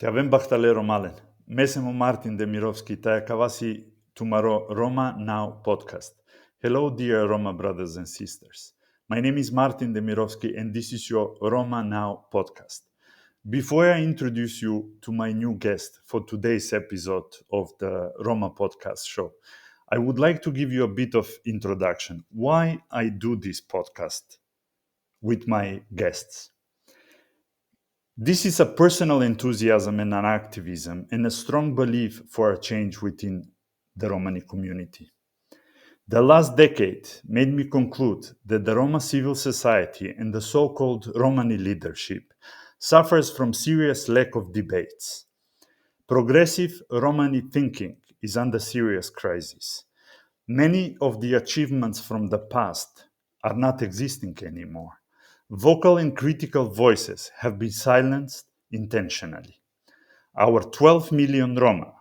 Te avem bachtalero malen. Mesemo Martin Demirovski Tayakavasi Tumaro Roma Now podcast. Hello, dear Roma brothers and sisters. My name is Martin Demirovski, and this is your Roma Now podcast. Before I introduce you to my new guest for today's episode of the Roma podcast show, I would like to give you a bit of introduction why I do this podcast with my guests. This is a personal enthusiasm and an activism and a strong belief for a change within the Romani community. The last decade made me conclude that the Roma civil society and the so-called Romani leadership suffers from serious lack of debates. Progressive Romani thinking is under serious crisis. Many of the achievements from the past are not existing anymore. Vocal and critical voices have been silenced intentionally. Our 12 million Roma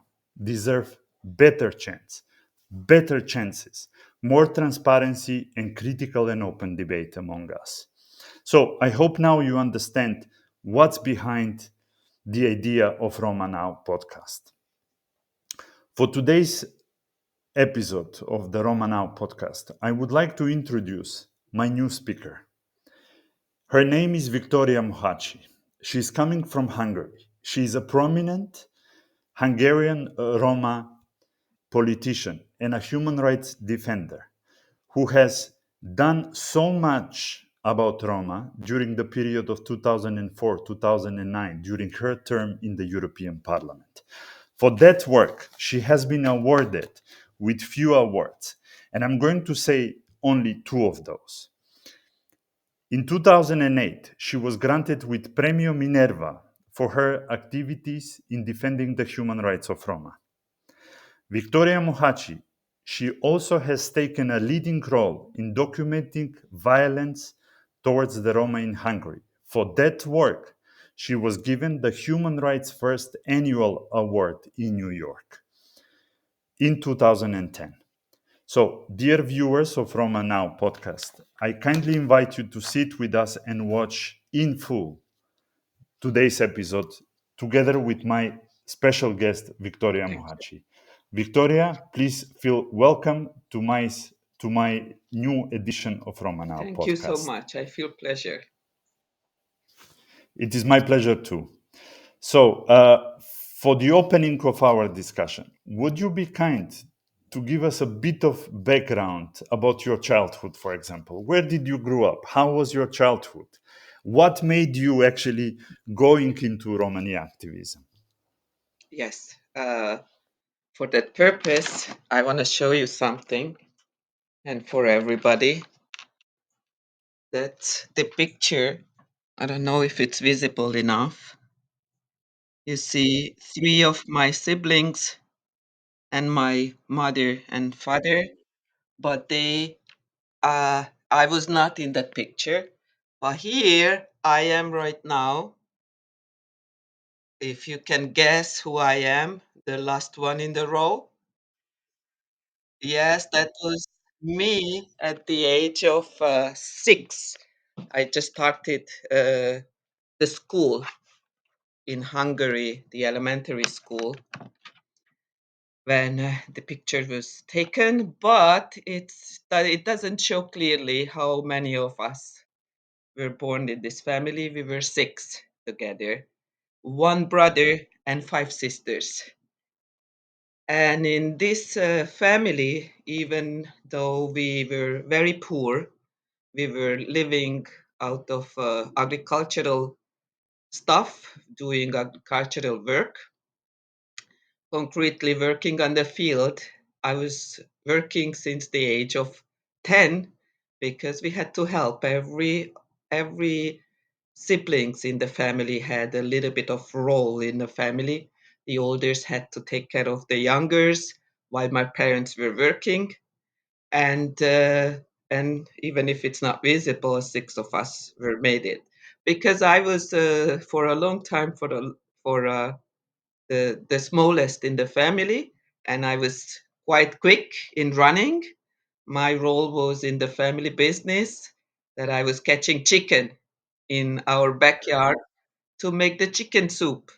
deserve better chances, more transparency, and critical and open debate among us. So I hope now you understand what's behind the idea of Roma Now podcast. For today's episode of the Roma Now podcast, I would like to introduce my new speaker. Her name is Viktoria Mohacsi. She's coming from Hungary. She is a prominent Hungarian Roma politician and a human rights defender who has done so much about Roma during the period of 2004-2009, during her term in the European Parliament. For that work, she has been awarded with few awards, and I'm going to say only two of those. In 2008, she was granted with Premio Minerva for her activities in defending the human rights of Roma. Viktoria Mohacsi, she also has taken a leading role in documenting violence towards the Roma in Hungary. For that work, she was given the Human Rights First Annual Award in New York in 2010. So, dear viewers of Roma Now podcast, I kindly invite you to sit with us and watch in full today's episode together with my special guest, Viktoria Thank you. Mohacsi. Viktoria, please feel welcome to my new edition of Roma Now Thank you so podcast. much. I feel pleasure. It is my pleasure too. So, for the opening of our discussion, would you be kind to give us a bit of background about your childhood, for example? Where did you grow up? How was your childhood? What made you actually going into Romani activism? Yes. For that purpose, I want to show you something, and for everybody, that the picture. I don't know if it's visible enough. You see three of my siblings and my mother and father, but I was not in that picture. But here I am right now. If you can guess who I am, the last one in the row. Yes, that was me at the age of 6. I just started the school in Hungary, the elementary school, when the picture was taken, but it doesn't show clearly how many of us were born in this family. We were 6 together, one brother and 5 sisters. And in this family, even though we were very poor, we were living out of agricultural stuff, doing agricultural work, concretely working on the field. I was working since the age of 10 because we had to help. Every siblings in the family had a little bit of role in the family. The olders had to take care of the youngers while my parents were working, and even if it's not visible, 6 of us were made it because I was for a long time for the smallest in the family, and I was quite quick in running. My role was in the family business, that I was catching chicken in our backyard to make the chicken soup.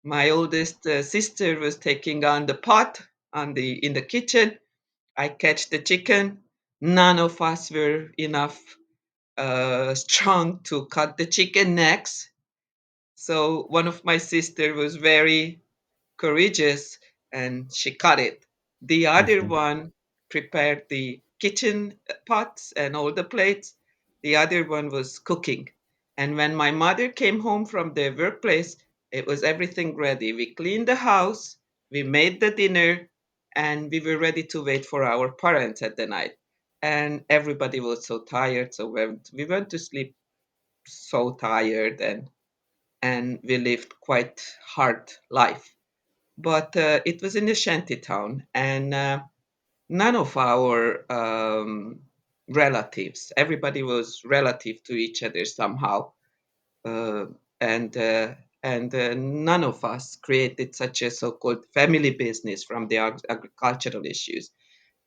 My oldest sister was taking on the pot on the in the kitchen. I catch the chicken. None of us were enough strong to cut the chicken necks. So one of my sister was very courageous and she cut it. The other Mhm. one prepared the kitchen pots and all the plates. The other one was cooking. And when my mother came home from the workplace, it was everything ready. We cleaned the house, we made the dinner, and we were ready to wait for our parents at the night. And everybody was so tired, so we went to sleep so tired, and we lived quite hard life. But it was in a shanty town, and none of our relatives, everybody was relative to each other somehow, uh, and uh, and none of us created such a so-called family business from the agricultural issues.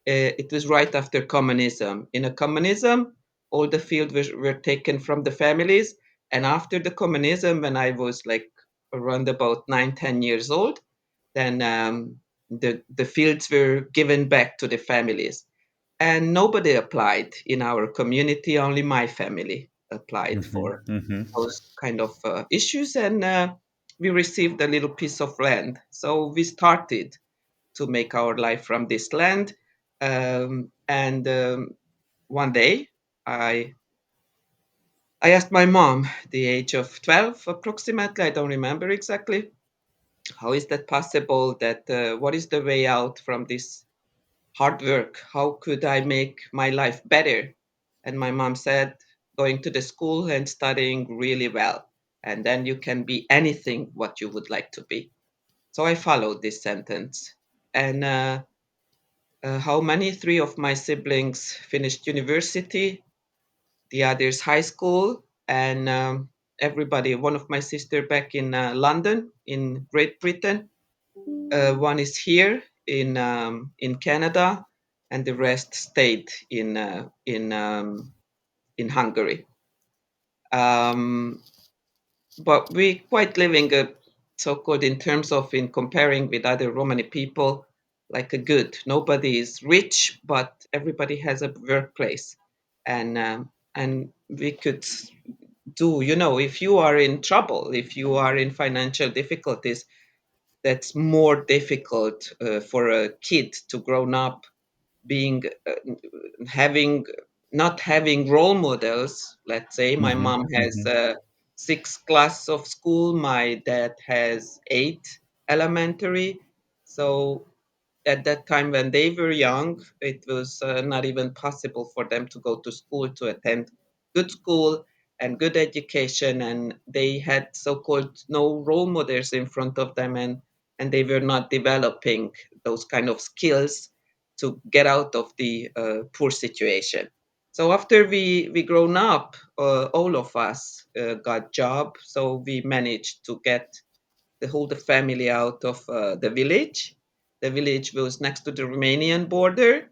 It was right after communism. In a communism, all the fields were taken from the families. And after the communism, when I was like around about 9, 10 years old, then the fields were given back to the families. And nobody applied in our community, only my family applied Mhm. for Mhm. those kind of issues. And we received a little piece of land. So we started to make our life from this land. And one day, I I asked my mom, the age of 12 approximately, I don't remember exactly, how is that possible? That what is the way out from this hard work? How could I make my life better? And my mom said, going to the school and studying really well, and then you can be anything what you would like to be. So I followed this sentence, and how many? Three of my siblings finished university, the others high school, and everybody. One of my sister back in London, in Great Britain. One is here in Canada, and the rest stayed in Hungary. Um, but we quite living a so-called in terms of in comparing with other Romani people, like a good. Nobody is rich, but everybody has a workplace, and we could do. If you are in trouble, if you are in financial difficulties, that's more difficult for a kid to grow up being having not having role models. Let's say my Mhm. mom has Mhm. six class of school, my dad has eight elementary. So at that time when they were young, it was not even possible for them to go to school, to attend good school and good education, and they had so-called no role models in front of them, and they were not developing those kind of skills to get out of the poor situation. So after we grown up, all of us got job, so we managed to get the whole the family out of the village. The village was next to the Romanian border.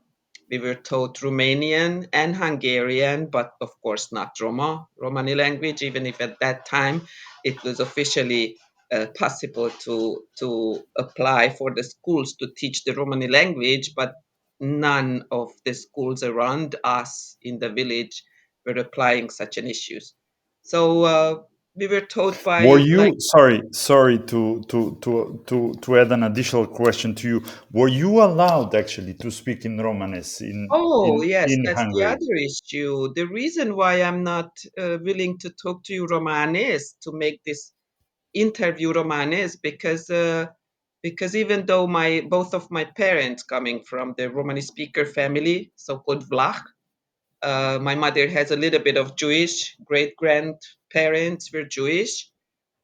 We were taught Romanian and Hungarian, but of course not Romani language, even if at that time it was officially possible to apply for the schools to teach the Romani language, but none of the schools around us in the village were applying such an issues. So we were taught Were by like. you sorry to add an additional question to you? Were you allowed actually to speak in Romanes Oh, yes, in that's the Hungary? other issue. The reason why I'm not willing to talk to you Romanes, to make this interview Romanes, because even though my both of my parents coming from the Romani speaker family, so-called Vlach, my mother has a little bit of Jewish, great grandparents were Jewish,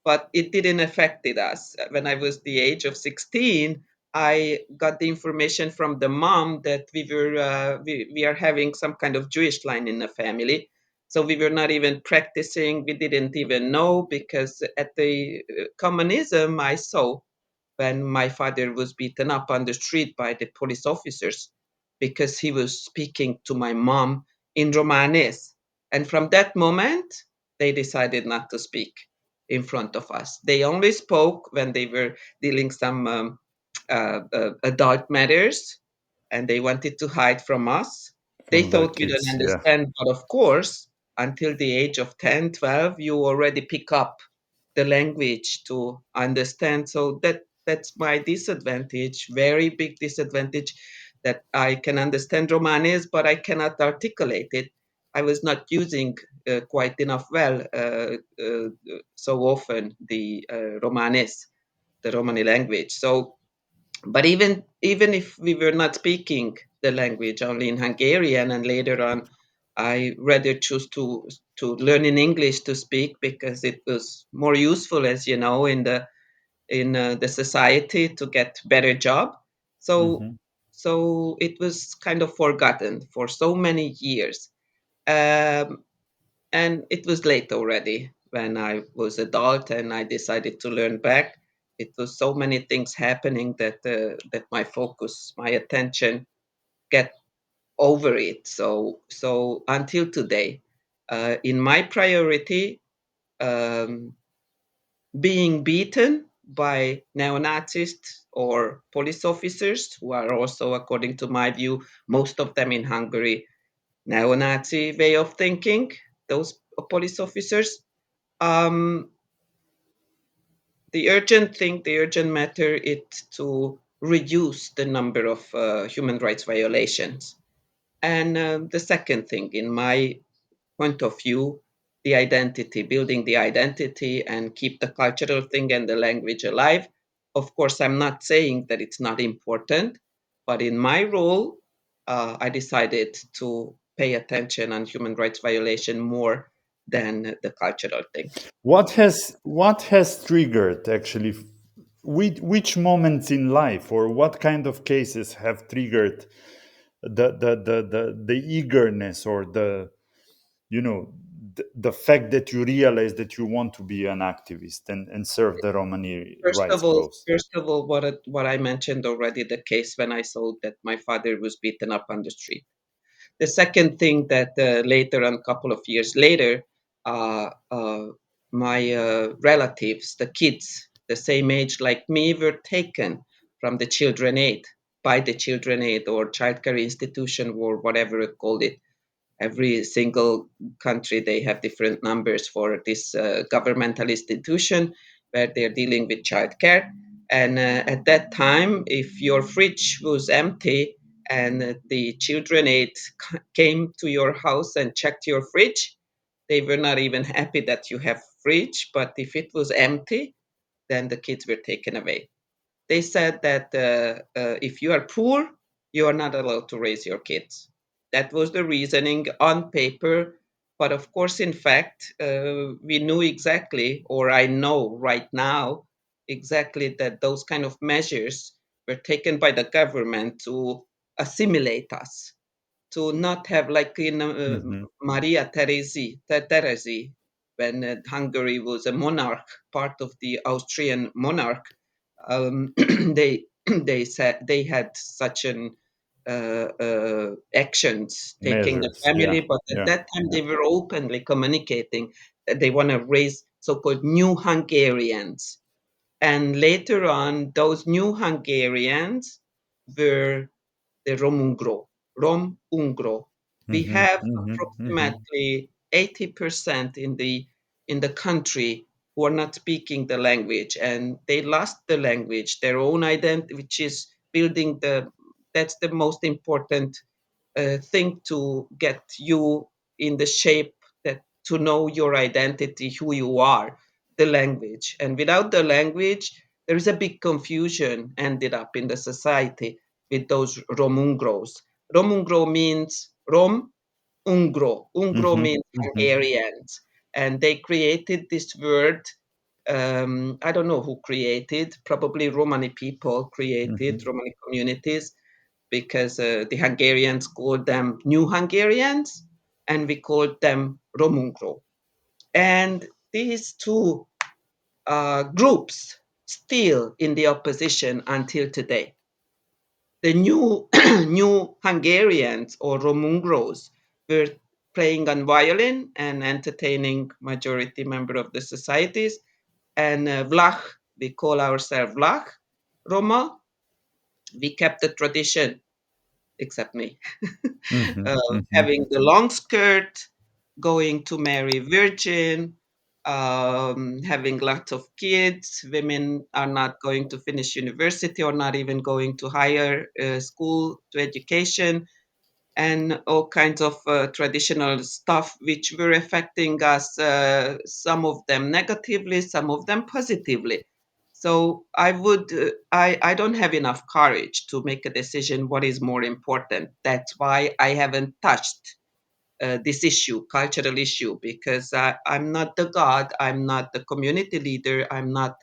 but it didn't affect us. When I was the age of 16, I got the information from the mom that we are having some kind of Jewish line in the family. So we were not even practicing. We didn't even know, because at the communism, I saw when my father was beaten up on the street by the police officers because he was speaking to my mom in Romanes. And from that moment, they decided not to speak. in front of us. They only spoke when they were dealing some adult matters, and they wanted to hide from us. They From their thought we don't kids, yeah. understand, but of course, until the age of 10, 12, you already pick up the language to understand. So that's my disadvantage, very big disadvantage, that I can understand Romanes, but I cannot articulate it. I was not using quite enough well so often the Romanes, the Romani language. So, but even if we were not speaking the language, only in Hungarian, and later on, I rather choose to learn in English to speak because it was more useful, as you know, in the society to get better job. So Hmm. so it was kind of forgotten for so many years. Um, and it was late already when I was adult and I decided to learn back. It was so many things happening that my focus, my attention, get over it. So until today, in my priority, um, being beaten by neo-Nazis or police officers who are also, according to my view, most of them in Hungary, neo-Nazi way of thinking. Those police officers. Um, the urgent thing, the urgent matter, is to reduce the number of human rights violations. And the second thing, in my point of view, the identity, building the identity and keep the cultural thing and the language alive. Of course, I'm not saying that it's not important, but in my role, I decided to pay attention on human rights violation more than the cultural thing. What has triggered actually, which moments in life or what kind of cases have triggered the eagerness or you know the fact that you realize that you want to be an activist and serve the Romani rights cause? First of all, what I mentioned already, the case when I saw that my father was beaten up on the street. The second thing that later on, a couple of years later, uh, uh, my relatives, the kids, the same age like me, were taken from the children aid by the children aid or childcare institution or whatever it called it. Every single country they have different numbers for this governmental institution where they're dealing with childcare. And at that time, if your fridge was empty and the children aid came to your house and checked your fridge, they were not even happy that you have fridge. But if it was empty, then the kids were taken away. They said that if you are poor, you are not allowed to raise your kids. That was the reasoning on paper. But of course, in fact, we knew exactly, or I know right now exactly, that those kind of measures were taken by the government to assimilate us, to not have, like in Hmm. Maria Theresi, when Hungary was a monarch, part of the Austrian monarch. They they said they had such an actions taking the Measures, yeah, family, but at yeah, that time yeah. they were openly communicating that they want to raise so-called new Hungarians, and later on those new Hungarians were the Romungro, Rom-Ungro. We Hmm. have Hmm. Hmm. approximately 80% in the country who are not speaking the language, and they lost the language, their own identity, which is building the that's the most important thing to get you in the shape, that to know your identity, who you are, the language. And without the language, there is a big confusion ended up in the society with those Romungros. Romungro means Rom, Ungro. Ungro Hmm. means Hmm. Hungarians. And they created this word. I don't know who created, probably Romani people created, Hmm. Romani communities, because the Hungarians called them New Hungarians, and we called them Romungro. And these two groups still in the opposition until today. The new new Hungarians or Romungros were playing on violin and entertaining majority member of the societies. and Vlach, we call ourselves Vlach, Roma, we kept the tradition, except me, Mm-hmm. Mm-hmm. having the long skirt, going to marry virgin, having lots of kids. Women are not going to finish university or not even going to higher school to education, and all kinds of traditional stuff which were affecting us, some of them negatively, some of them positively. So I don't have enough courage to make a decision what is more important. That's why I haven't touched this issue, cultural issue, because I'm not the god, I'm not the community leader, I'm not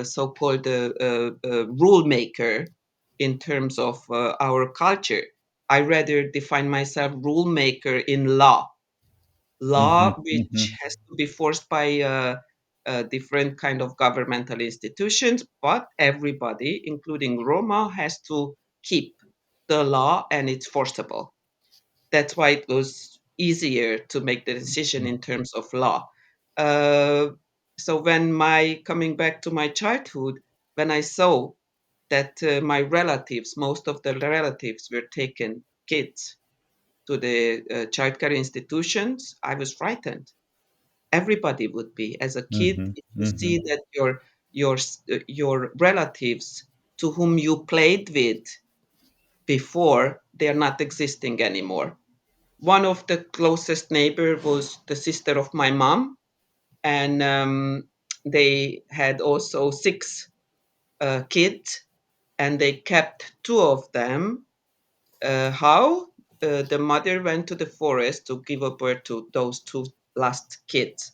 so-called rule maker in terms of our culture. I rather define myself rule maker in law Mm-hmm. which has to be forced by different kind of governmental institutions, but everybody, including Roma, has to keep the law and it's forcible. That's why it was easier to make the decision in terms of law. Uh, so when my coming back to my childhood, when I saw that my relatives, most of the relatives were taken kids to the childcare institutions, I was frightened. Everybody would be. As a kid, Mm-hmm. if you Mm-hmm. see that your relatives to whom you played with before, they are not existing anymore. One of the closest neighbor was the sister of my mom, and they had also six kids, and they kept two of them. How? The mother went to the forest to give a birth to those two last kids.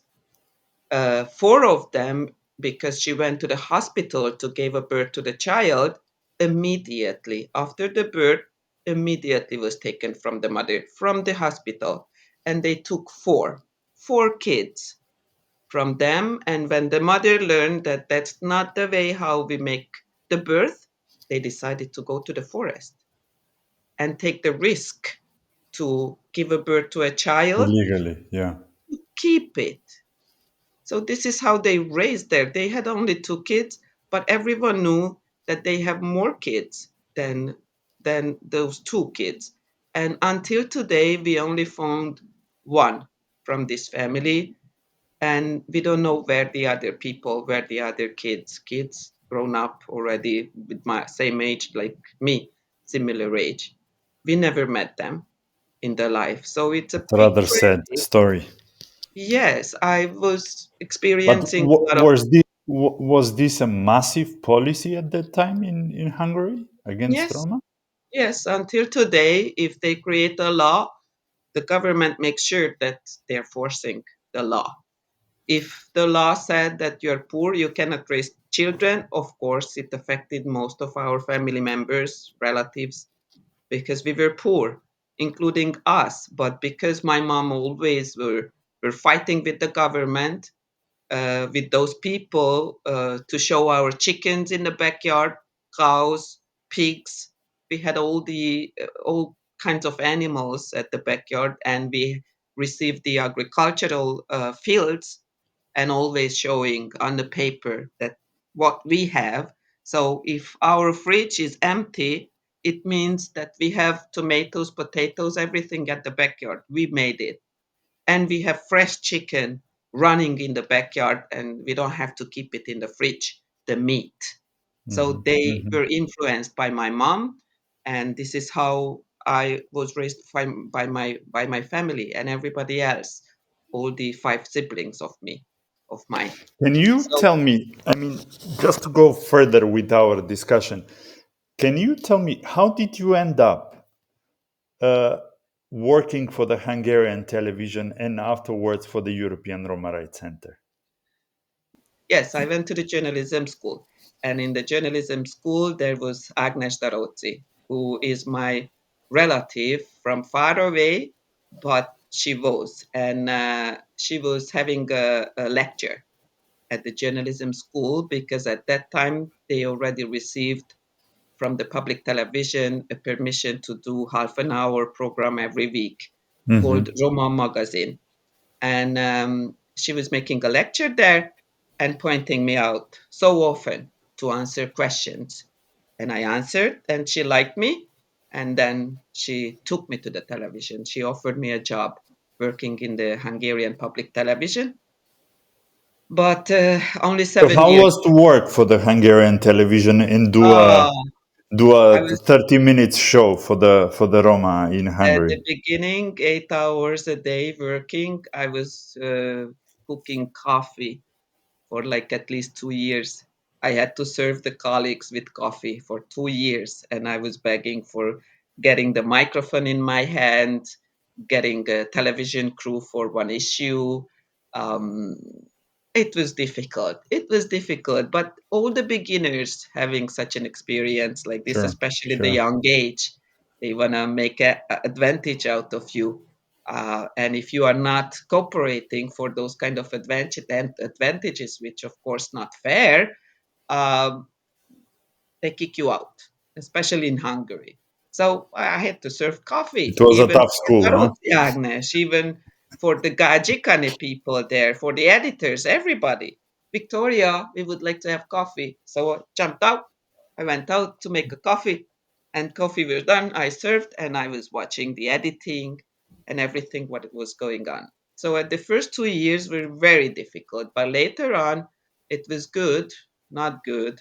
Four of them, because she went to the hospital to give a birth to the child, immediately after the birth, immediately was taken from the mother from the hospital, and they took four kids from them. And when the mother learned that that's not the way how we make the birth, they decided to go to the forest and take the risk to give a birth to a child, Illegally, yeah. keep it. So this is how they raised there. They had only two kids, but everyone knew that they have more kids than those two kids. And until today, we only found one from this family, and we don't know where the other people, where the other kids grown up already with my same age like me, similar age. We never met them in their life. So it's a It's a big rather sad tragedy. story. Yes, I was But experiencing a lot of. was this a massive policy at that time in Hungary against Yes, Roma? yes, until today, if they create a law, the government makes sure that they're forcing the law. If the law said that you're poor, you cannot raise children, of course, it affected most of our family members, relatives, because we were poor, including us. But because my mom always were fighting with the government, with those people to show our chickens in the backyard, cows, pigs. We had all kinds of animals at the backyard, and we received the agricultural fields, and always showing on the paper that what we have. So if our fridge is empty, it means that we have tomatoes, potatoes, everything at the backyard. We made it, and we have fresh chicken running in the backyard, and we don't have to keep it in the fridge, the meat. So Hmm. they Hmm. were influenced by my mom, and this is how I was raised by my family and everybody else, all the five siblings of mine. Can you So tell me, I mean, just to go further with our discussion, can you tell me how did you end up uh, working for the Hungarian television and afterwards for the European Roma Rights Center? yes, I went to the journalism school, and in the journalism school there was Agnes Darozzi, who is my relative from far away, but she was having a lecture at the journalism school, because at that time they already received from the public television a permission to do half an hour program every week called Hmm. Roma Magazine, and she was making a lecture there, and pointing me out so often to answer questions. And I answered, and she liked me. And then she took me to the television. She offered me a job working in the Hungarian public television, but only So 7 years. how was to work for the Hungarian television and Uh, do I a was 30 minutes show for the Roma in at Hungary? the beginning 8 hours a day working. I was cooking coffee for like at least 2 years. I had to serve the colleagues with coffee for 2 years, and I was begging for getting the microphone in my hand, getting a television crew for one issue. Um, it was difficult. It was difficult, but all the beginners having such an experience like this, Sure, especially the sure. young age, they wanna make a advantage out of you. And if you are not cooperating for those kind of advantages, which of course not fair, um, they kick you out, especially in Hungary. So I had to serve It coffee, was a even tough for school, huh? Daróti Ágnes, even for the Gajikani people there, for the editors, everybody. Victoria, we would like to have coffee. So I jumped out. I went out to make a coffee, and coffee was done. I served, and I was watching the editing and everything what was going on. So at the first 2 years were very difficult, but later on it was good, not good,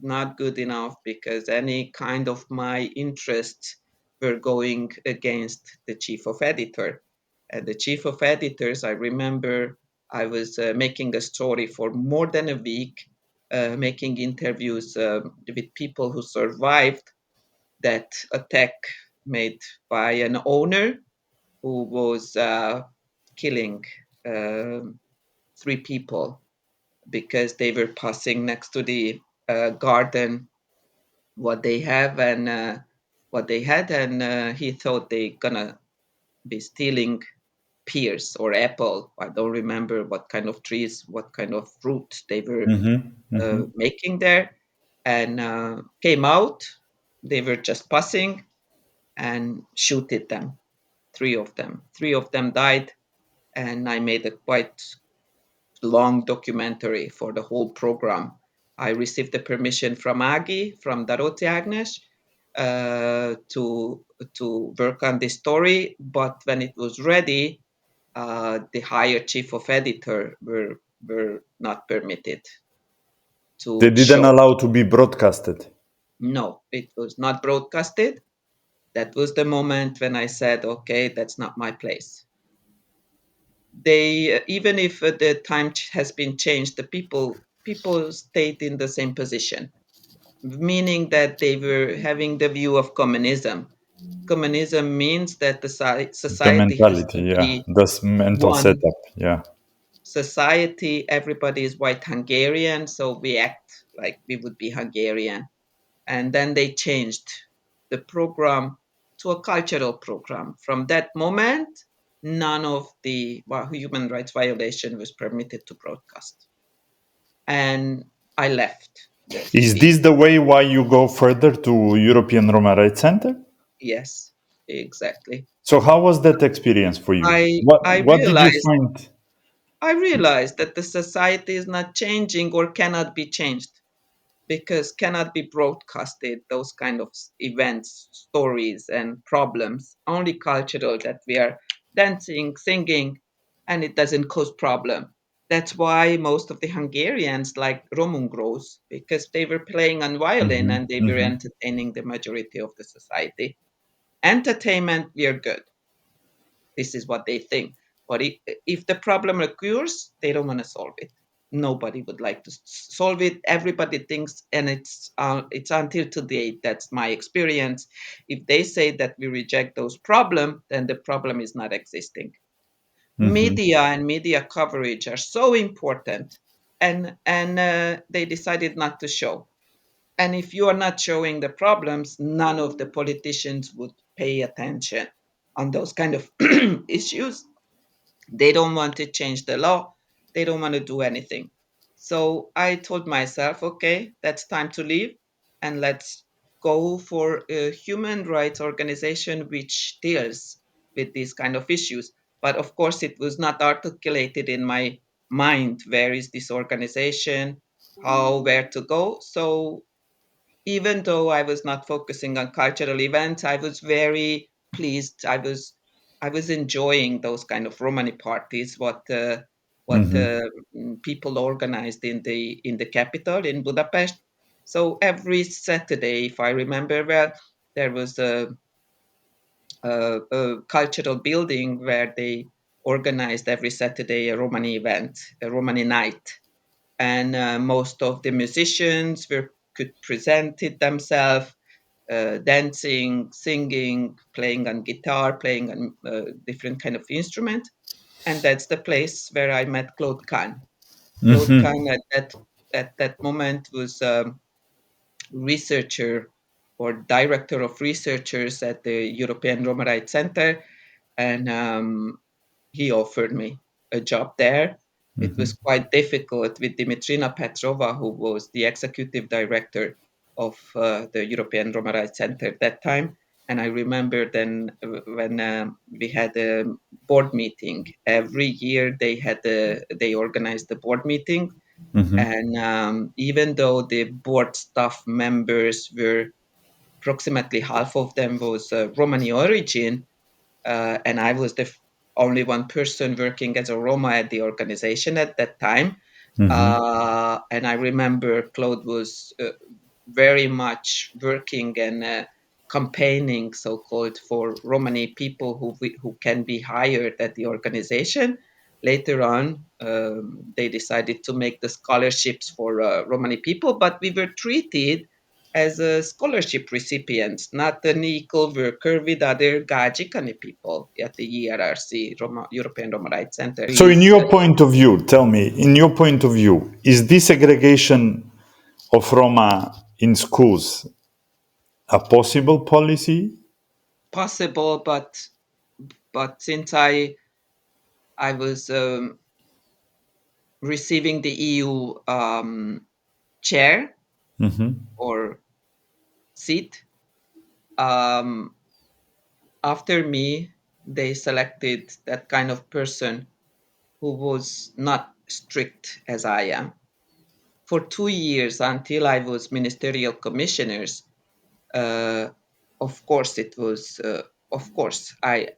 not good enough because any kind of my interests were going against the chief of editor. And the chief of editors, I remember I was making a story for more than a week, making interviews with people who survived that attack made by an owner who was killing um, 3 people because they were passing next to the garden what they have and what they had, and he thought they gonna be stealing pears or apple. I don't remember what kind of trees, what kind of fruit they were Mm-hmm, mm-hmm. making there, and came out. They were just passing and shooted them. Three of them died, and I made a quite long documentary for the whole program. I received the permission from Agi, from Daróti Ágnes, to work on this story. But when it was ready, the higher chief of editor were not permitted They to didn't show. allow to be broadcasted. No, it was not broadcasted. That was the moment when I said, okay, that's not my place. They even if the time has been changed, the people stayed in the same position, meaning that they were having the view of communism. Communism means that the The society has mentality, to yeah. be This mental one setup, yeah. society. Everybody is white Hungarian, so we act like we would be Hungarian. And then they changed the program to a cultural program. From that moment, none of the human rights violation was permitted to broadcast. And I left the Is TV. this the way why you go further to European Roma Rights Center? Yes, exactly. So how was that experience for you? I I What did you realized find? I realized that the society is not changing or cannot be changed because cannot be broadcasted those kind of events, stories and problems, only cultural, that we are dancing, singing, and it doesn't cause problem. That's why most of the Hungarians like Romungros, because they were playing on violin Hmm, and they were hmm. entertaining the majority of the society. Entertainment, we are good. This is what they think. But if the problem occurs, they don't want to solve it. Nobody would like to solve it. Everybody thinks, and it's until today. That's my experience. If they say that we reject those problem, then the problem is not existing. Hmm. Media and media coverage are so important, and they decided not to show. And if you are not showing the problems, none of the politicians would pay attention on those kind of issues. They don't want to change the law. They don't want to do anything. So I told myself, okay, that's time to leave and let's go for a human rights organization which deals with these kind of issues. But of course, it was not articulated in my mind where is this organization, how, where to go. So even though I was not focusing on cultural events, I was very pleased. I was enjoying those kind of Romani parties, what Hmm. people organized in the capital in Budapest. So every Saturday, if I remember well, there was a cultural building where they organized every Saturday a Romani event, a Romani night, and most of the musicians could present it themselves, dancing, singing, playing on guitar, playing on different kind of instrument. And that's the place where I met Claude Kahn. Claude Hmm. Kahn at that moment was researcher or director of researchers at the European Roma Rights Center, and he offered me a job there. It was Hmm. quite difficult with Dimitrina Petrova, who was the executive director of the European Roma Rights Center at that time. And I remember then when we had a board meeting every year, they organized the board meeting, Hmm. and even though the board staff members were approximately half of them was Romani origin, and I was the only one person working as a Roma at the organization at that time. Hmm. And I remember Claude was very much working and campaigning, so-called, for Romani people who can be hired at the organization. Later on, they decided to make the scholarships for Romani people, but we were treated as a scholarship recipients, not an equal worker with other Gajikani people at the ERRC, European Roma Rights Center. So, in Is your point of view, tell me, in your point of view, is this segregation of Roma in schools a possible policy? possible, but since I was receiving the EU chair Hmm. or seat, um, after me, they selected that kind of person who was not strict as I am. For 2 years until I was ministerial commissioners, uh, of course it was of course I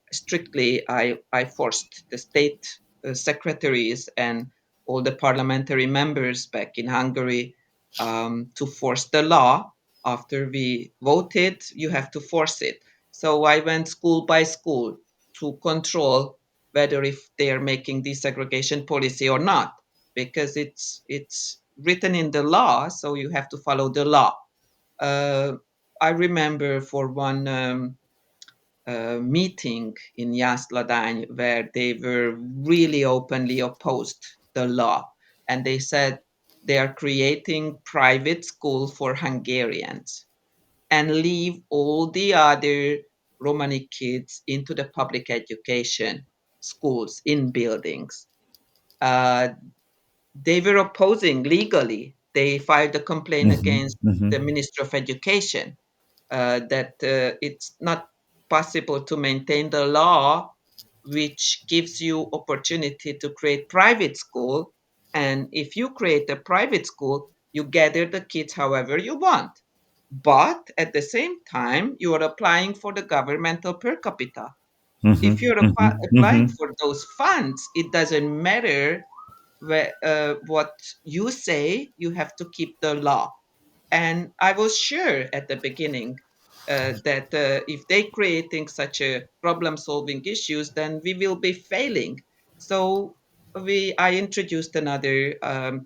forced the state secretaries and all the parliamentary members back in Hungary to force the law. After we voted, you have to force it. So I went school by school to control whether if they are making desegregation policy or not, because it's written in the law, so you have to follow the law. uh, I remember for one meeting in Jászladány where they were really openly opposed the law, and they said they are creating private school for Hungarians and leave all the other Romani kids into the public education schools in buildings. Uh, they were opposing legally. They filed a complaint Hmm. against Hmm. the Minister of Education, that it's not possible to maintain the law which gives you opportunity to create private school, and if you create a private school you gather the kids however you want, but at the same time you are applying for the governmental per capita. Hmm. If you're Hmm. applying for those funds, it doesn't matter what you say, you have to keep the law. And I was sure at the beginning that if they creating such a problem solving issues, then we will be failing. So I introduced another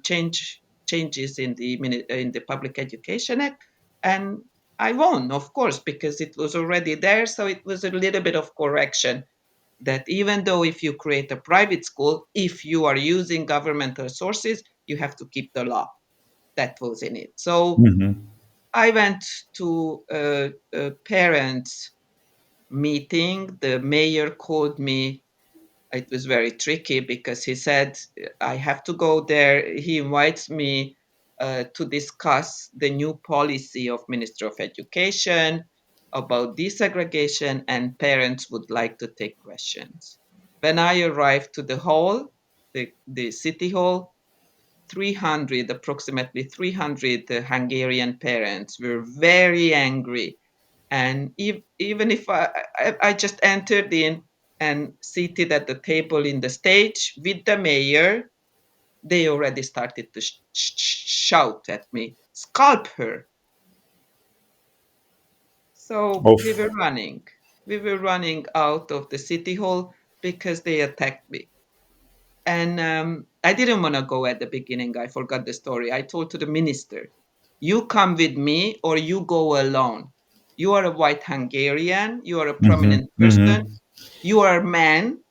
changes in the Public Education Act, and I won, of course, because it was already there. So it was a little bit of correction that even though if you create a private school, if you are using governmental sources, you have to keep the law. That was in it. So Hmm. I went to a parents' meeting. The mayor called me. It was very tricky because he said, I have to go there. He invites me to discuss the new policy of Minister of Education about desegregation, and parents would like to take questions. When I arrived to the hall, the city hall. 300, approximately 300 Hungarian parents were very angry. And even if I just entered in and seated at the table in the stage with the mayor, they already started to shout at me, scalp her. So we Of. were running. We were running out of the city hall because they attacked me. And I didn't want to go at the beginning. I forgot the story. I told to the minister, you come with me or you go alone. You are a white Hungarian. You are a Mm-hmm, prominent person. mm-hmm, You are a man.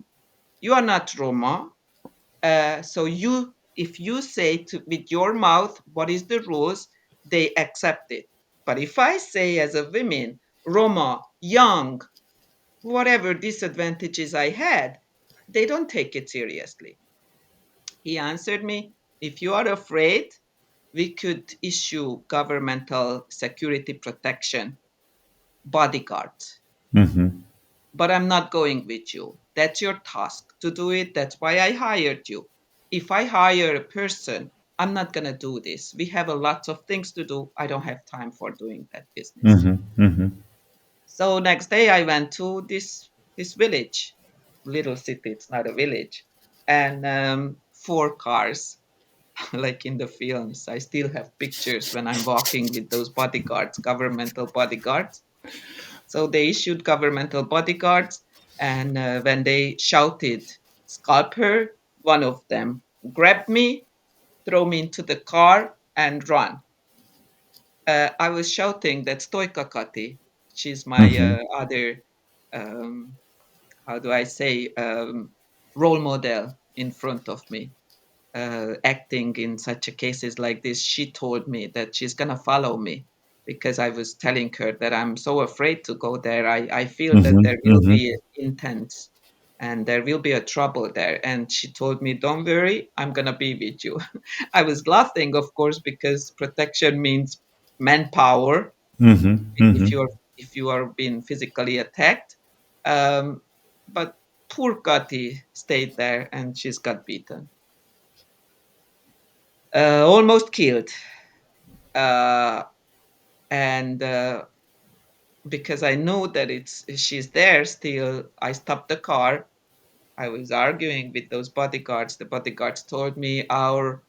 You are not Roma. So if you say to, with your mouth, what is the rules, they accept it. But if I say as a woman, Roma, young, whatever disadvantages I had, they don't take it seriously. He answered me, if you are afraid, we could issue governmental security protection bodyguards. mm-hmm, But I'm not going with you. That's your task to do it. That's why I hired you. If I hire a person, I'm not going to do this. We have a lot of things to do. I don't have time for doing that business. mm-hmm, mm-hmm, So next day I went to this village, little city. It's not a village, and four cars, like in the films. I still have pictures when I'm walking with those bodyguards, governmental bodyguards. So they issued governmental bodyguards, and when they shouted, "Scalp her!" one of them grabbed me, throw me into the car, and run. I was shouting that Stoika Kati, she's my mm-hmm. other, um, how do I say, role model in front of me. Acting in such a cases like this, she told me that she's gonna follow me because I was telling her that I'm so afraid to go there. I feel that there Mm-hmm, will mm-hmm, be intense and there will be a trouble there. And she told me, don't worry, I'm gonna be with you. I was laughing, of course, because protection means manpower mm-hmm, if mm-hmm. you are being physically attacked. Um, but poor Kati stayed there and she's got beaten. Almost killed. Uh, and because I know that it's she's there still, I stopped the car. I was arguing with those bodyguards. The bodyguards told me our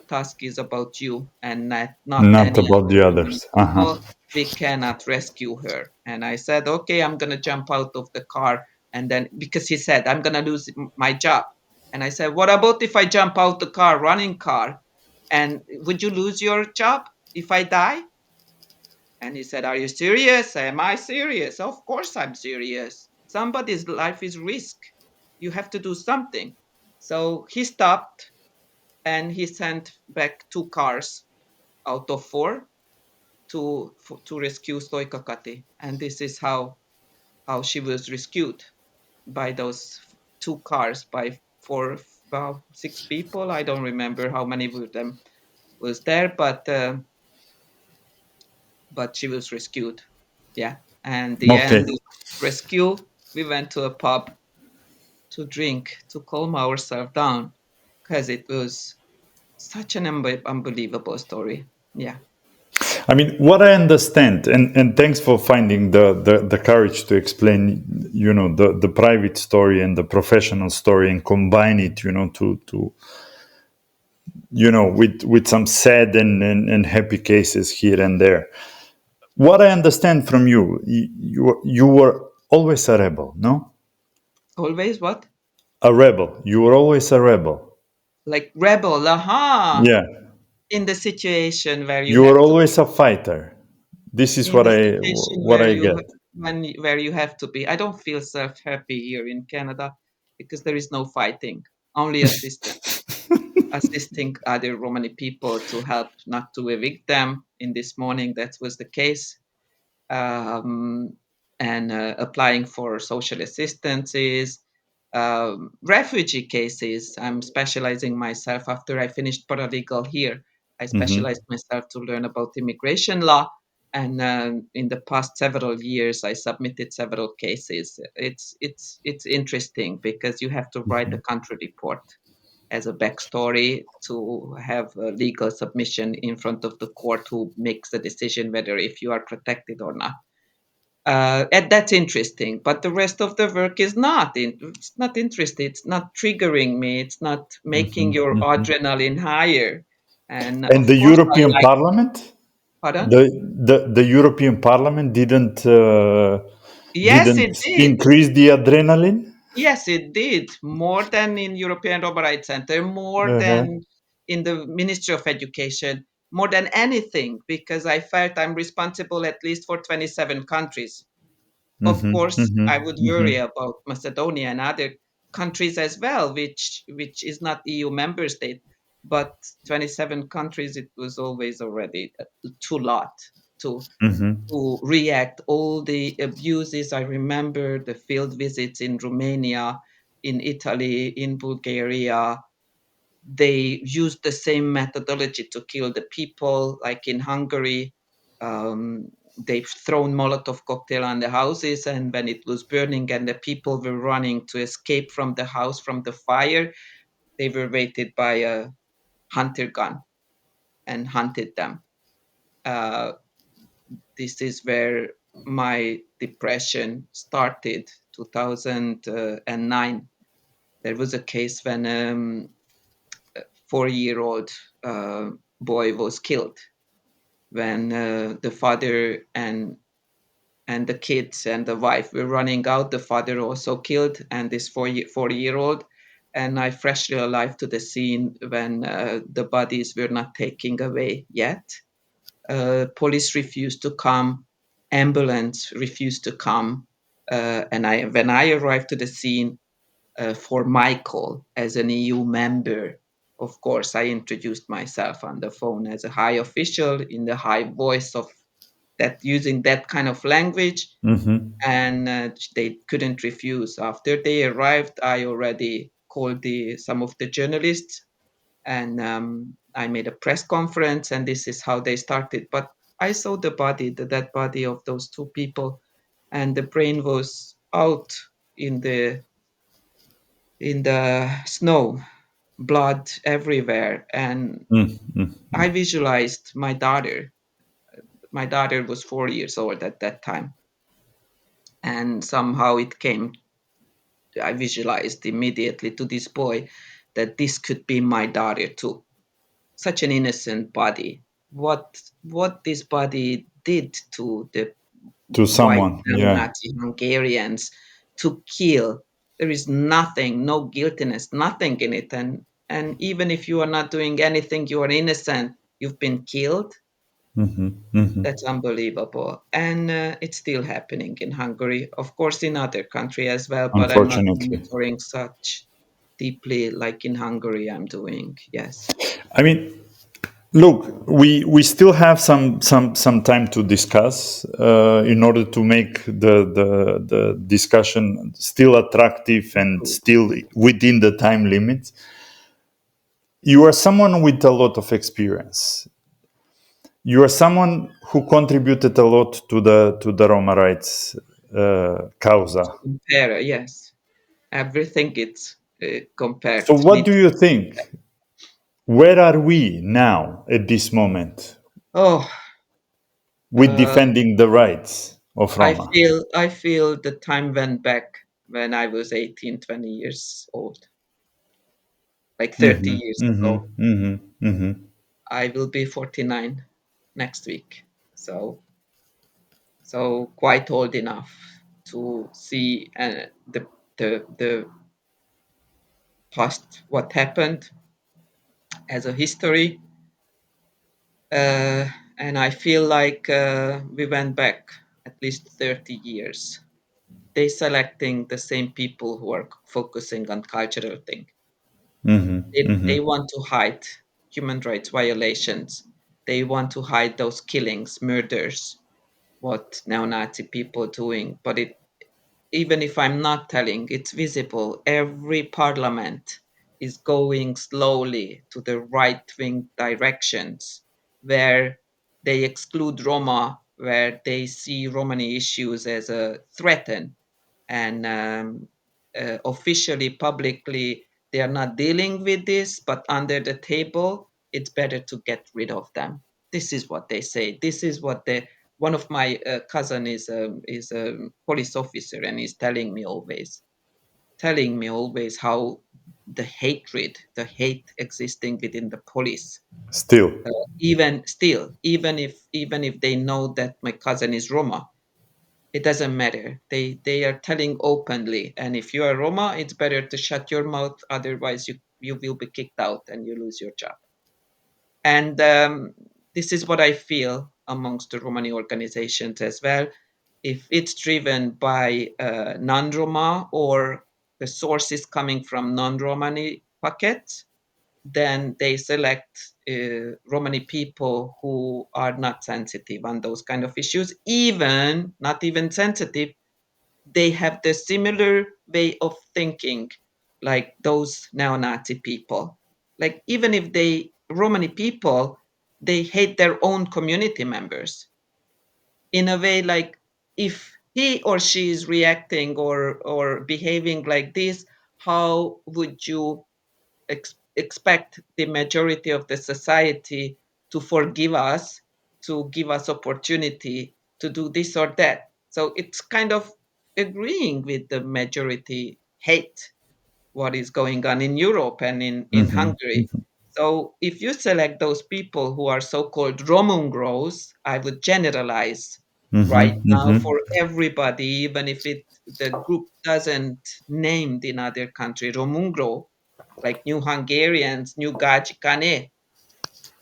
task is about you and not Not any about other the Romani others. Uh-huh. people. We cannot rescue her. And I said, okay, I'm gonna jump out of the car. And then because he said I'm gonna lose my job, and I said, what about if I jump out the car, running car, and would you lose your job if I die? And he said, are you serious? Am I serious? Of course I'm serious. Somebody's life is risk. You have to do something. So he stopped and he sent back two cars out of four to rescue Stoika Kati. And this is how she was rescued by those two cars by four, about six people. I don't remember how many of them was there, but she was rescued. Yeah. And the Okay. end of rescue, we went to a pub to drink to calm ourselves down because it was such an unbelievable story. Yeah. I mean, what I understand, and thanks for finding the courage to explain, the private story and the professional story and combine it, to with some sad and happy cases here and there. What I understand from you, you were always a rebel, no? Always what? A rebel. You were always a rebel. Like rebel, aha. Yeah. In the situation where you You were have to always be. a fighter. This is In what the I situation what where I you get. where you have to be. I don't feel self happy here in Canada because there is no fighting, only assisting other Romani people to help not to evict them. In this morning, that was the case, um, and applying for social assistances, refugee cases. I'm specializing myself after I finished paralegal here. I Hmm. specialized myself to learn about immigration law, And in the past several years, I submitted several cases. It's interesting because you have to write a Mhm. country report as a backstory to have a legal submission in front of the court who makes the decision whether if you are protected or not. And that's interesting, but the rest of the work is not. It's not interesting. It's not triggering me. It's not making Mhm. your Mhm. adrenaline higher. And And of the course, I European like. Parliament, Pardon? the European Parliament Yes, it didn't did. increase the adrenaline. Yes, it did. More than in European Roma Rights Center, more Uh-huh. than in the Ministry of Education, more than anything, because I felt I'm responsible at least for 27 countries. Of Mhm. course, Mhm. I would Mhm. worry about Macedonia and other countries as well, which is not EU member state, but 27 countries, it was always already too lot to Mhm. react. All the abuses, I remember the field visits in Romania, in Italy, in Bulgaria. They used the same methodology to kill the people, like in Hungary. They've thrown Molotov cocktail on the houses, and when it was burning and the people were running to escape from the house from the fire, they were waited by a hunter gun and hunted them. Uh, this is where my depression started. 2009. There was a case when 4-year-old boy was killed, when the father and the kids and the wife were running out. The father also killed, and this 4-year-old. And I freshly alive to the scene when the bodies were not taken away yet. Police refused to come, ambulance refused to come, and when I arrived to the scene for Michael as an EU member, of course, I introduced myself on the phone as a high official in the high voice of that, using that kind of language, Mhm. and they couldn't refuse. After they arrived, I already called some of the journalists, and I made a press conference, and this is how they started. But I saw the dead body of those two people, and the brain was out in the snow, blood everywhere, and I Mhm. visualized my daughter. My daughter was 4 years old at that time, and somehow it came. I visualized immediately to this boy that this could be my daughter too. Such an innocent body. What this body did to the To white someone, yeah. neo-Nazi Hungarians to kill. There is nothing, no guiltiness, nothing in it. And even if you are not doing anything, you are innocent. You've been killed. Mhm. Mhm. That's unbelievable, and it's still happening in Hungary. Of course, in other country as well, but I'm not Unfortunately. monitoring such deeply like in Hungary. I'm doing, yes. I mean, look, we still have some time to discuss in order to make the discussion still attractive and still within the time limit. You are someone with a lot of experience. You are someone who contributed a lot to the Roma rights causa. Compare, yes. Everything it's compared So, what do needs. you think? Where are we now at this moment Oh, with uh, defending the rights of Roma? I feel the time went back when I was 18, 20 years old, like 30 Mm-hmm, years mm-hmm, ago. mm-hmm, mm-hmm, I will be 49 next week. So quite old enough to see the past, what happened as a history, uh, and I feel like we went back at least 30 years. They selecting the same people who are focusing on cultural thing. mm-hmm, They mm-hmm, want to hide human rights violations. They want to hide those killings, murders, what neo-Nazi people doing. But it, even if I'm not telling, it's visible. Every parliament is going slowly to the right wing directions where they exclude Roma where they see Romani issues as a threat, and officially, publicly, they are not dealing with this, but under the table, it's better to get rid of them. This is what they say. This is what they. One of my cousin is a police officer, and he's telling me always how the hate existing within the police. Still. Even still, even if they know that my cousin is Roma, it doesn't matter. They are telling openly, and if you are Roma, it's better to shut your mouth. Otherwise, you will be kicked out and you lose your job. And this is what I feel amongst the Romani organizations as well. If it's driven by non-Roma or the source is coming from non-Romani pockets, then they select Romani people who are not sensitive on those kind of issues, even not even sensitive. They have the similar way of thinking like those neo-Nazi people. Like even if they Romani people, they hate their own community members in a way like if he or she is reacting or behaving like this, how would you expect the majority of the society to forgive us, to give us opportunity to do this or that? So it's kind of agreeing with the majority hate what is going on in Europe and in Hmm. Hungary. So if you select those people who are so-called Romungros, I would generalize Hmm. right now Hmm. for everybody, even if the group doesn't name in other country Romungro, like New Hungarians, New Gajikane,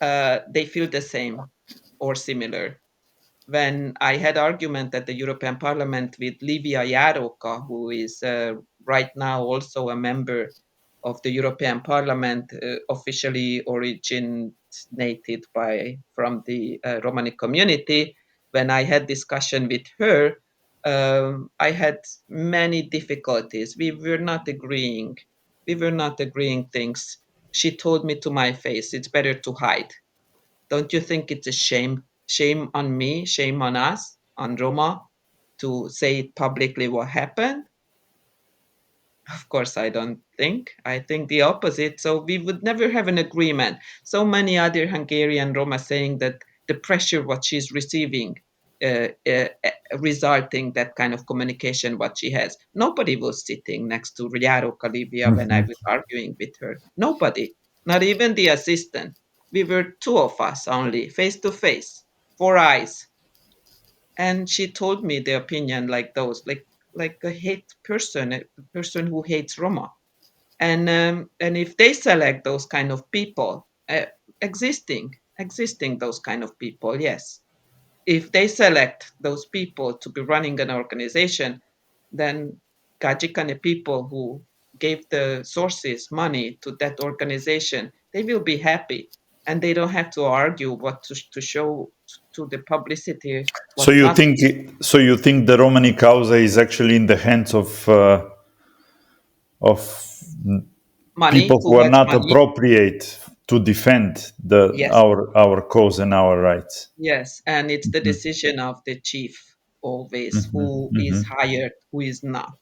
they feel the same or similar. When I had argument at the European Parliament with Livia Jaroka, who is right now also a member of the European Parliament, officially originated from the Romani community. When I had discussion with her, I had many difficulties. We were not agreeing. We were not agreeing things. She told me to my face, it's better to hide. Don't you think it's a shame? Shame on me, shame on us, on Roma, to say it publicly what happened? Of course, I don't think. I think the opposite. So we would never have an agreement. So many other Hungarian Roma saying that the pressure what she's receiving, resulting that kind of communication what she has. Nobody was sitting next to Riaro Calivia when I Hmm. was arguing with her. Nobody, not even the assistant. We were two of us only, face to face, four eyes, and she told me the opinion like those, like a hate person, a person who hates Roma, and if they select those kind of people, existing those kind of people, yes, if they select those people to be running an organization, then Gajikane people who gave the sources money to that organization, they will be happy, and they don't have to argue what to show to the publicity, So what you not. think so you think the Romani causa is actually in the hands of Money, people who who are has not money. appropriate to defend the Yes, our cause and our rights. yes, and it's the Hmm. decision of the chief always Hmm. who is Hmm. hired, who is not.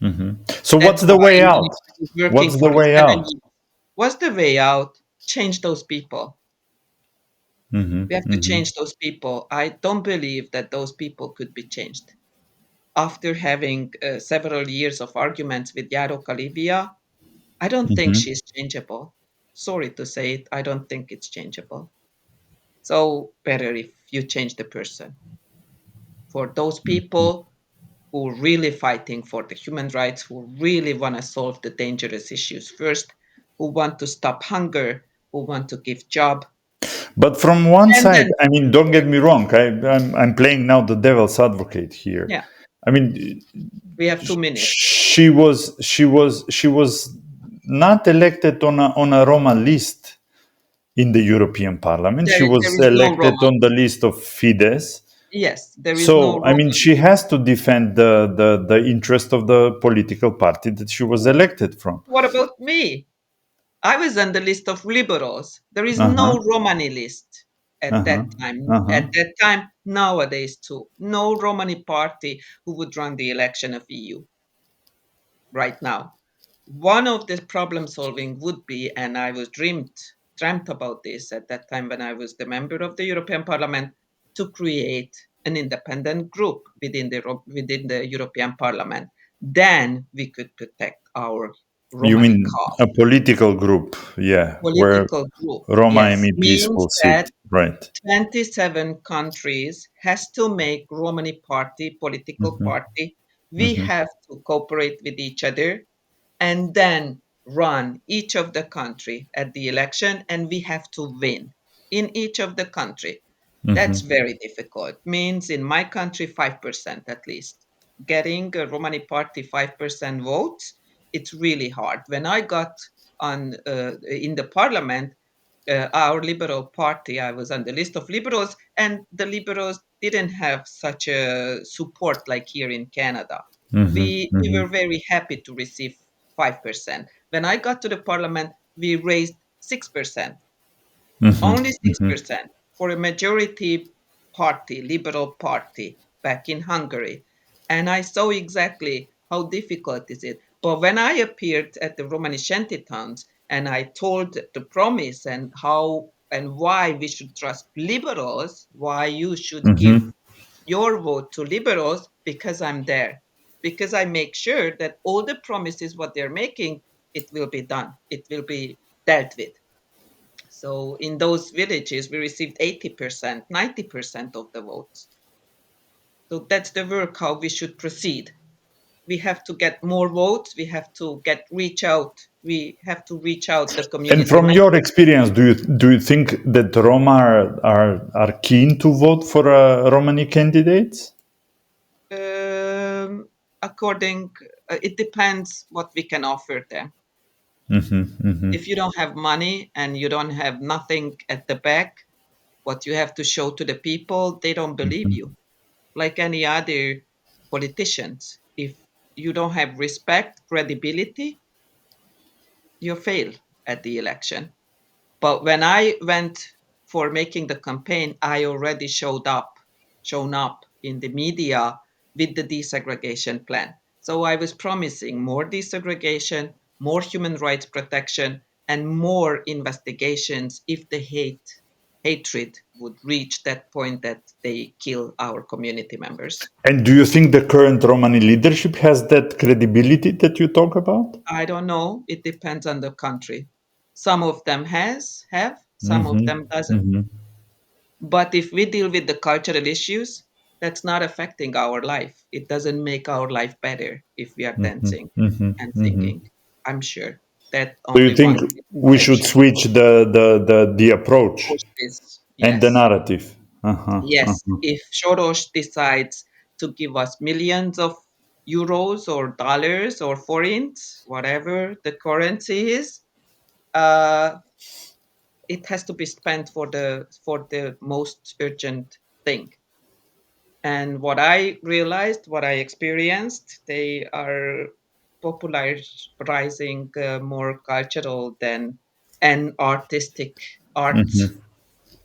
Hmm. So what's That's the why way even out? if I was working What's the for way 7 out? years, what's the way out? Change those people. Hmm. We have to Hmm. change those people. I don't believe that those people could be changed. After having several years of arguments with Yaro Kalibia, I don't think Hmm. she's changeable. Sorry to say it, I don't think it's changeable. So better if you change the person. For those people who really fighting for the human rights, who really want to solve the dangerous issues first, who want to stop hunger, who want to give job, But from one and side, then I mean, don't get me wrong. I'm playing now the devil's advocate here. yeah, I mean, we have 2 minutes. she was not elected on a Roma list in the European Parliament. She There was is no elected Roma. on the list of Fidesz. Yes, there is no So I mean, Roma she list. has to defend the interest of the political party that she was elected from. What about me? I was on the list of liberals. There is Uh-huh. no Romani list. at Uh-huh. that time. Uh-huh. At that time, nowadays too, no Romani party who would run the election of EU right now. One of the problem solving would be, and I was dreamt about this at that time when I was the member of the European Parliament, to create an independent group within the European Parliament. Then we could protect our You Romani mean cause. a political group, yeah, where Political group, Roma yes, MEPs means will sit, that right? 27 countries has to make Romani party, political Mm-hmm. party. We Mm-hmm. have to cooperate with each other and then run each of the country at the election, and we have to win in each of the country. That's Mm-hmm. very difficult. Means in my country 5% at least. Getting a Romani party 5% votes, it's really hard. When I got on in the parliament, our liberal party, I was on the list of liberals, and the liberals didn't have such a support like here in Canada. We Mm-hmm. were very happy to receive 5%. When I got to the parliament, we raised 6%, Mm-hmm. only Mm-hmm. 6% for a majority party, liberal party back in Hungary. And I saw exactly how difficult is it. But when I appeared at the Romani shanty towns and I told the promise and how and why we should trust liberals, why you should give Mm-hmm. your vote to liberals, because I'm there. Because I make sure that all the promises what they're making, it will be done. It will be dealt with. So in those villages, we received 80%, 90% of the votes. So that's the work how we should proceed. We have to get more votes. We have to get reach out. We have to reach out the And community from your members. experience, do you think that Roma are keen to vote for Romani candidates? Um, according, it depends what we can offer them. Mm-hmm. Mm-hmm. If you don't have money and you don't have nothing at the back, what you have to show to the people, they don't believe you. Like any other politicians, if you don't have respect, credibility, you fail at the election. But when I went for making the campaign, I already shown up in the media with the desegregation plan. So I was promising more desegregation, more human rights protection, and more investigations if the hatred would reach that point that they kill our community members. And do you think the current Romani leadership has that credibility that you talk about? I don't know. It depends on the country. Some of them have, some of Mm-hmm. them doesn't. Mm-hmm. But if we deal with the cultural issues, that's not affecting our life. It doesn't make our life better if we are Mm-hmm. dancing Mm-hmm. and Mm-hmm. singing. I'm sure that So you only think one we should election. switch the approach Push this. and the Yes. narrative? Uh-huh. Yes. Uh-huh. If Soros decides to give us millions of euros or dollars or forints, whatever the currency is, uh, it has to be spent for the most urgent thing. And what I realized, what I experienced, they are popularizing more cultural than and artistic art, Mm-hmm.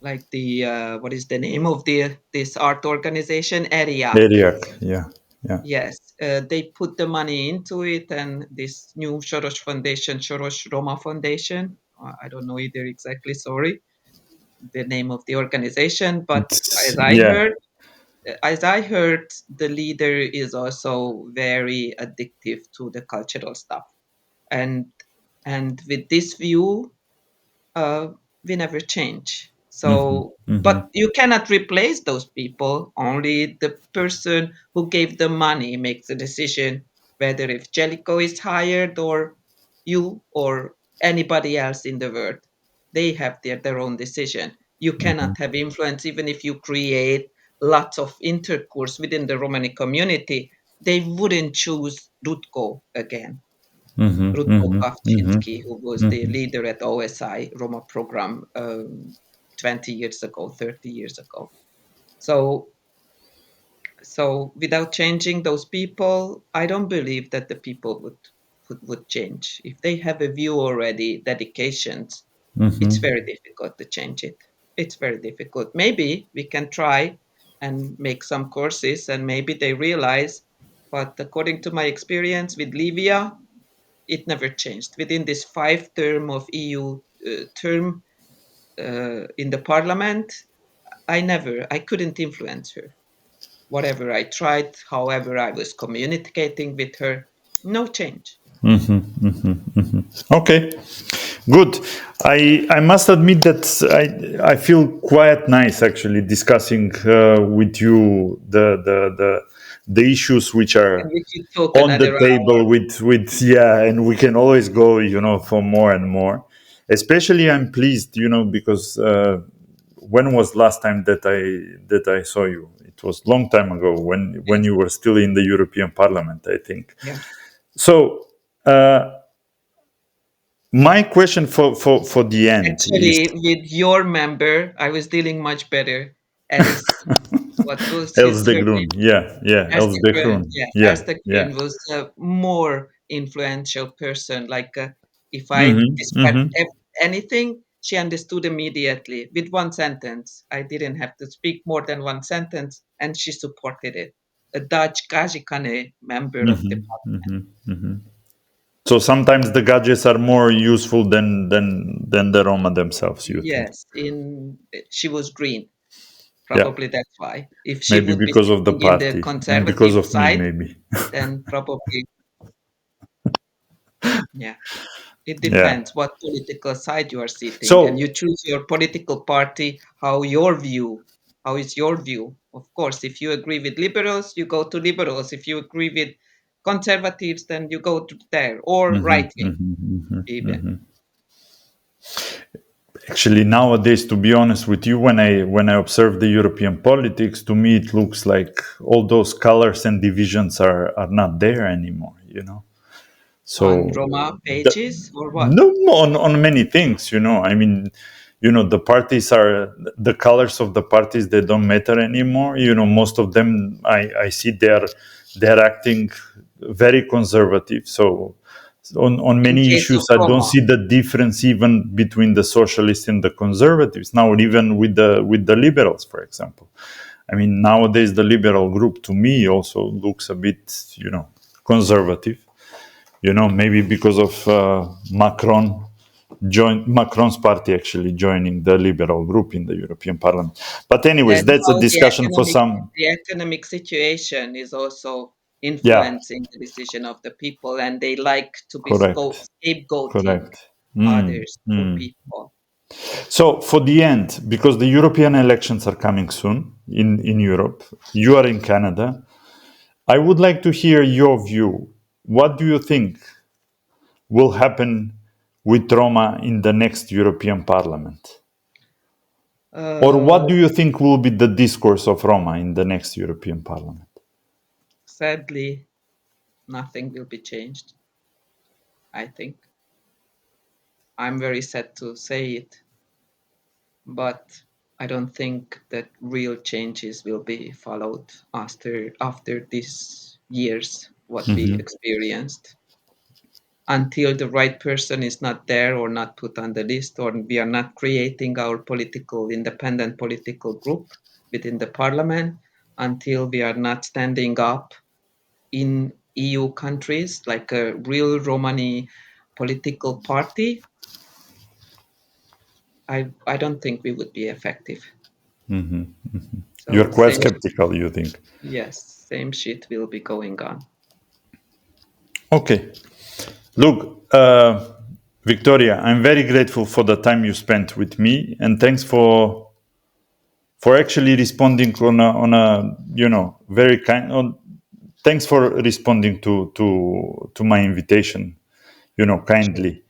like the what is the name of the this art organization? ERIAC. Eriak, yeah, yeah. Yes, they put the money into it, and this new Soros Foundation, Soros Roma Foundation. I don't know either exactly. Sorry, the name of the organization, but It's as I yeah. heard, the leader is also very addictive to the cultural stuff, and with this view, uh, we never change. Mm-hmm. So, Mm-hmm. but you cannot replace those people. Only the person who gave the money makes a decision whether if Jellico is hired or you or anybody else in the world. They have their own decision. You Mm-hmm. cannot have influence even if you create lots of intercourse within the Romani community. They wouldn't choose Rutko again. Mm-hmm. Rutko Mm-hmm. Mm-hmm. Kavczynski, who was the Mm-hmm. leader at OSI Roma program 20 years ago, 30 years ago. So, so without changing those people, I don't believe that the people would change. If they have a view already, dedications, it's Mm-hmm. very difficult to change it. It's very difficult. Maybe we can try and make some courses, and maybe they realize. But according to my experience with Livia, it never changed. Within this 5 term of EU term in the parliament, I couldn't influence her. Whatever I tried, however I was communicating with her, no change. Okay, good. I must admit that I feel quite nice actually discussing with you the issues which And are we could talk on the another hour. table with yeah, and we can always go, for more and more. Especially I'm pleased, because when was last time that I saw you? It was long time ago when Yes, you were still in the European Parliament, I think. yeah. So my question for the end is Actually, with your member, I was dealing much better. Else, what was Els his de surname? Groen. Yeah, yeah, Els de Erstegren, Groen. yeah, Yeah, yeah. Erstegren was a more influential person. Like if I Mm-hmm, described mm-hmm, anything, she understood immediately with one sentence. I didn't have to speak more than one sentence, and she supported it. A Dutch Kazikane member of the mm-hmm, mm-hmm, mm-hmm. So sometimes the gadgets are more useful than the Roma themselves, you think? yes, in she was green. Yeah, Probably that's why. If she maybe would be because of the sitting in the party and because conservative of me, side, maybe. then probably, yeah. It Yeah. depends what political side you are sitting, and you So. choose your political party. How is your view? Of course, if you agree with liberals, you go to liberals. If you agree with conservatives, then you go to there or Mhm, right wing mhm, mhm, even. mhm. Actually, nowadays, to be honest with you, when I observe the European politics, to me it looks like all those colors and divisions are not there anymore. On So Roma the, pages or what? no, on many things. I mean, the parties are the colors of the parties. They don't matter anymore. Most of them I see they're acting very conservative. So on In many case of issues, I don't Roma, see the difference even between the socialists and the conservatives. Now, even with the liberals, for example. I mean, nowadays the liberal group to me also looks a bit, conservative. Maybe because of Macron's party actually joining the liberal group in the European Parliament. But anyways, then that's a how discussion for some. the economic situation is also Yeah, influencing the decision of the people, and they like to be correct, scapegoating correct. Mm, others or mm. people. So for the end, because the European elections are coming soon in Europe, you are in Canada. I would like to hear your view. What do you think will happen with Roma in the next European Parliament? Or Uh, what do you think will be the discourse of Roma in the next European Parliament? Sadly, nothing will be changed. I think I'm very sad to say it, but I don't think that real changes will be followed after these years what we experienced. Until the right person is not there or not put on the list, or we are not creating our independent political group within the parliament, until we are not standing up in EU countries like a real Romani political party, I don't think we would be effective. You're So quite same, skeptical, you think. yes, same shit will be going on. Okay. Look, Victoria, I'm very grateful for the time you spent with me, and thanks for actually responding on a very kind. Thanks for responding to my invitation, Sure. kindly.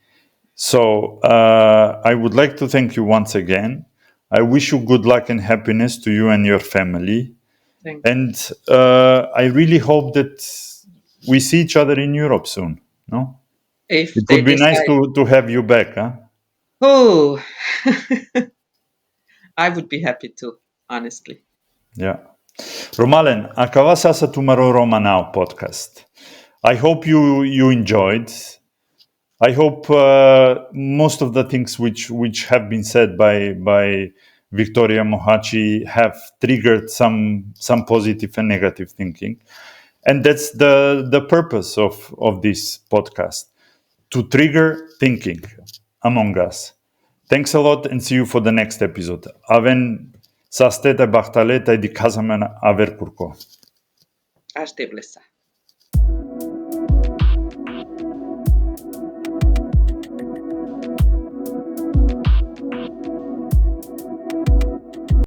So I would like to thank you once again. I wish you good luck and happiness to you and your family. Thank you. And I really hope that we see each other in Europe soon. No, it If they would be nice decide, to have you back. Huh? oh, I would be happy to, honestly. Yeah. Romalen, acaba sa tomorrow Roma Now podcast. I hope you enjoyed. I hope most of the things which have been said by Viktoria Mohacsi have triggered some positive and negative thinking. And that's the purpose of this podcast, to trigger thinking among us. Thanks a lot and see you for the next episode. Aven sasteta bachtaleta di casamen aver curco. Aștept lăsa.